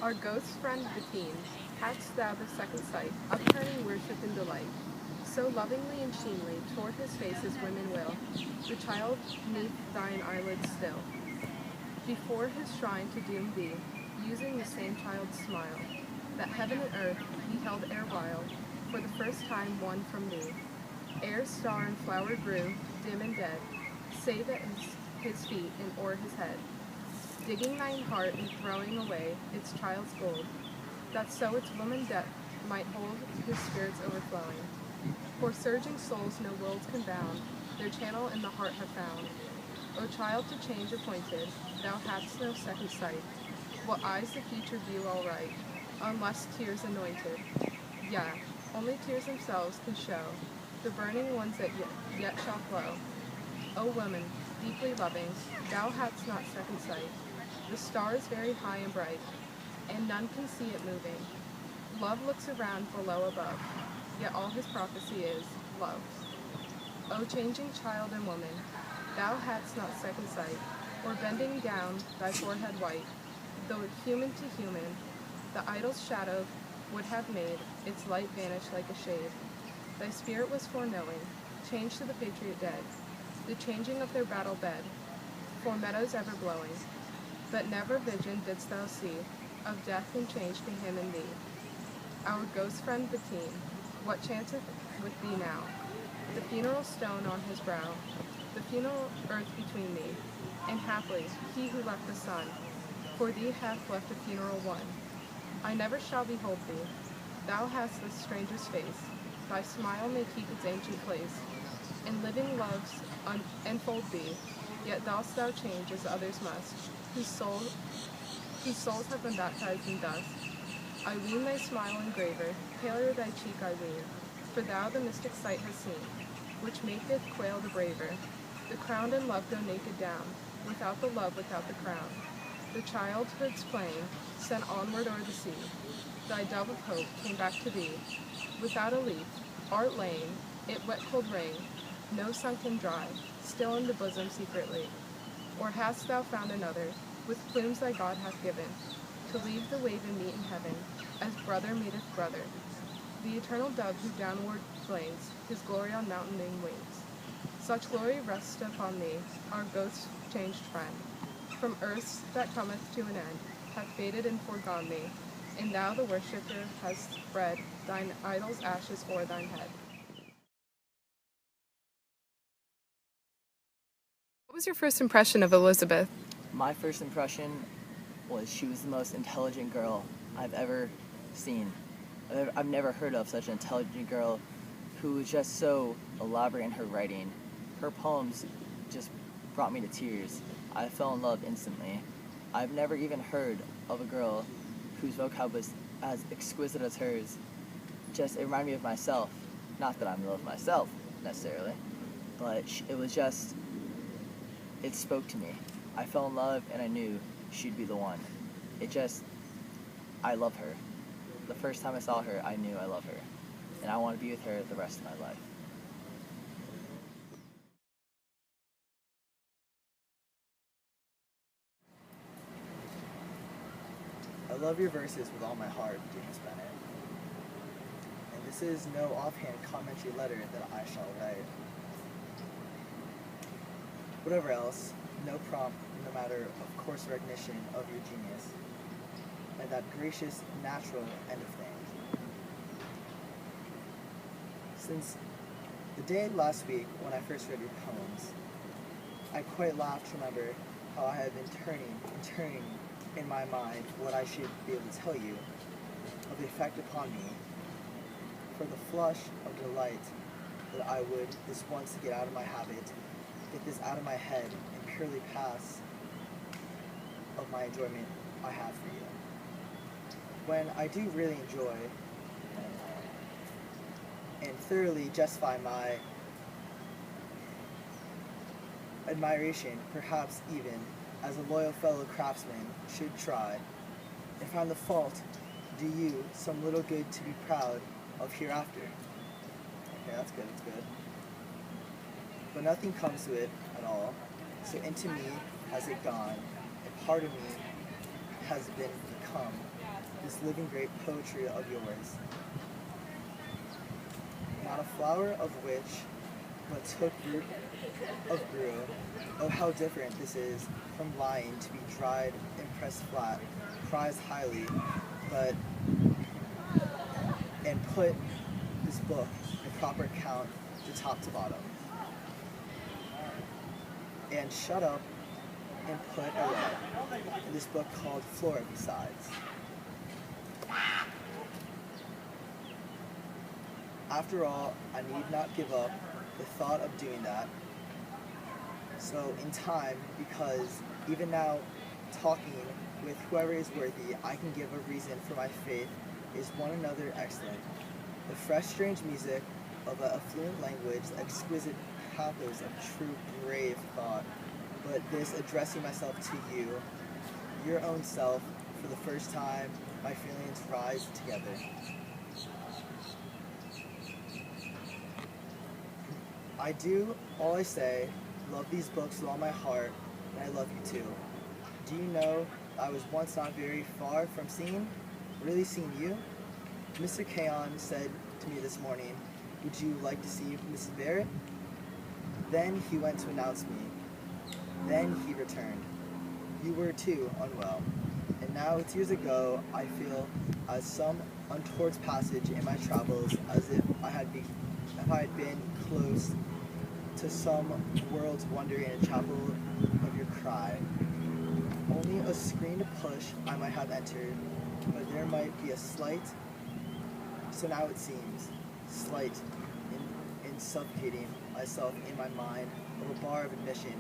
Our ghost friend Bettine, hadst thou the second sight, upturning worship and delight, so lovingly and sheenly toward his face as women will, the child neath thine eyelids still, before his shrine to doom thee, using the same child's smile, that heaven and earth beheld erewhile, for the first time won from thee, ere star and flower grew, dim and dead, save at his feet and o'er his head, digging thine heart and throwing away its child's gold, that so its woman depth might hold his spirits overflowing. For surging souls no worlds can bound, their channel in the heart have found. O child to change appointed, thou hadst no second sight. What eyes the future view aright, unless tears anointed? Yea, only tears themselves can show the burning ones that yet shall flow. O woman, deeply loving, thou hadst not second sight. The star is very high and bright, and none can see it moving. Love looks around below above, yet all his prophecy is love. O changing child and woman, thou hadst not second sight, or bending down thy forehead white, though human to human, the idol's shadow would have made its light vanish like a shade. Thy spirit was foreknowing, changed to the patriot dead, the changing of their battle bed, for meadows ever blowing. But never vision didst thou see of death and change to him and thee. Our ghost friend Bettine, what chanceth with thee now? The funeral stone on his brow, the funeral earth between thee, and haply he who left the sun, for thee hath left a funeral one. I never shall behold thee. Thou hast the stranger's face. Thy smile may keep its ancient place, and living loves enfold thee. Yet dost thou change as others must, whose souls have been baptized in dust. I ween thy smile engraver, paler thy cheek I ween, for thou the mystic sight hast seen, which maketh quail the braver. The crowned in love go naked down, without the love, without the crown. The childhood's plane, sent onward o'er the sea, thy dove of hope came back to thee. Without a leaf, art lain, it wet cold rain, no sunken dry, still in the bosom secretly. Or hast thou found another, with plumes thy God hath given, to leave the wave and meet in heaven, as brother meeteth brother, the eternal dove who downward flings his glory on mountain wings. Such glory rest upon thee, our ghost-changed friend. From earths that cometh to an end, hath faded and forgone thee, and thou the worshipper hast spread thine idol's ashes o'er thine head. What was your first impression of Elizabeth? My first impression was she was the most intelligent girl I've ever seen. I've never heard of such an intelligent girl who was just so elaborate in her writing. Her poems just brought me to tears. I fell in love instantly. I've never even heard of a girl whose vocab was as exquisite as hers. It reminded me of myself. Not that I'm in love with myself, necessarily, but it spoke to me. I fell in love and I knew she'd be the one. I love her. The first time I saw her, I knew I love her. And I want to be with her the rest of my life. I love your verses with all my heart, James Bennett. And this is no offhand commentary letter that I shall write. Whatever else, no prompt in the matter of course recognition of your genius, and that gracious, natural end of things. Since the day last week when I first read your poems, I quite laughed to remember how I had been turning in my mind what I should be able to tell you of the effect upon me, for the flush of delight that I would this once get out of my habit, get this out of my head, and purely pass of my enjoyment I have for you. When I do really enjoy and thoroughly justify my admiration, perhaps even as a loyal fellow craftsman should try, and find the fault do you some little good to be proud of hereafter. Okay, that's good. But nothing comes to it at all, so into me has it gone, and part of me has been become this living great poetry of yours. Not a flower of which but took root of grew. Oh, how different this is from lying to be dried and pressed flat, prized highly, but and put this book in proper count to top to bottom. And shut up and put away in this book called Flora besides. After all, I need not give up the thought of doing that. So in time, because even now, talking with whoever is worthy, I can give a reason for my faith is one another excellent. The fresh, strange music of an affluent language, the exquisite pathos of true, brave thought, but this addressing myself to you, your own self, for the first time, my feelings rise together. I do all I say, love these books with all my heart, and I love you too. Do you know I was once not very far from really seeing you? Mr. Kaon said to me this morning, would you like to see Mrs. Barrett? Then he went to announce me. Then he returned. You were too unwell. And now it's years ago, I feel as some untoward passage in my travels as if I had been close to some world's wonder in a chapel of your cry. Only a screen to push I might have entered, but there might be a slight, so now it seems, slight in suffocating myself in my mind of a bar of admission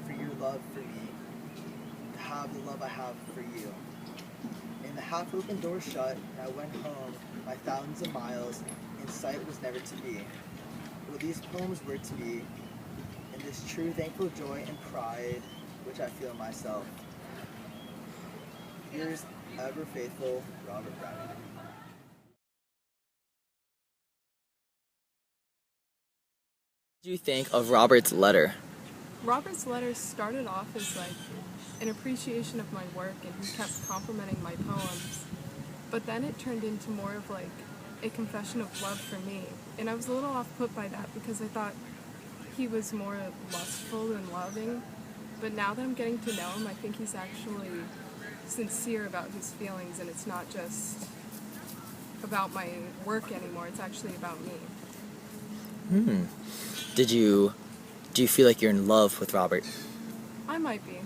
for your love for me, to have the love I have for you. And the half-open door shut, and I went home my thousands of miles, and sight was never to be. Well, these poems were to be, in this true thankful joy and pride which I feel myself. Yours ever faithful, Robert Brown. What do you think of Robert's letter? Robert's letter started off as like an appreciation of my work, and he kept complimenting my poems. But then it turned into more of like a confession of love for me. And I was a little off put by that because I thought he was more lustful than loving. But now that I'm getting to know him, I think he's actually sincere about his feelings, and it's not just about my work anymore, it's actually about me. Do you feel like you're in love with Robert? I might be.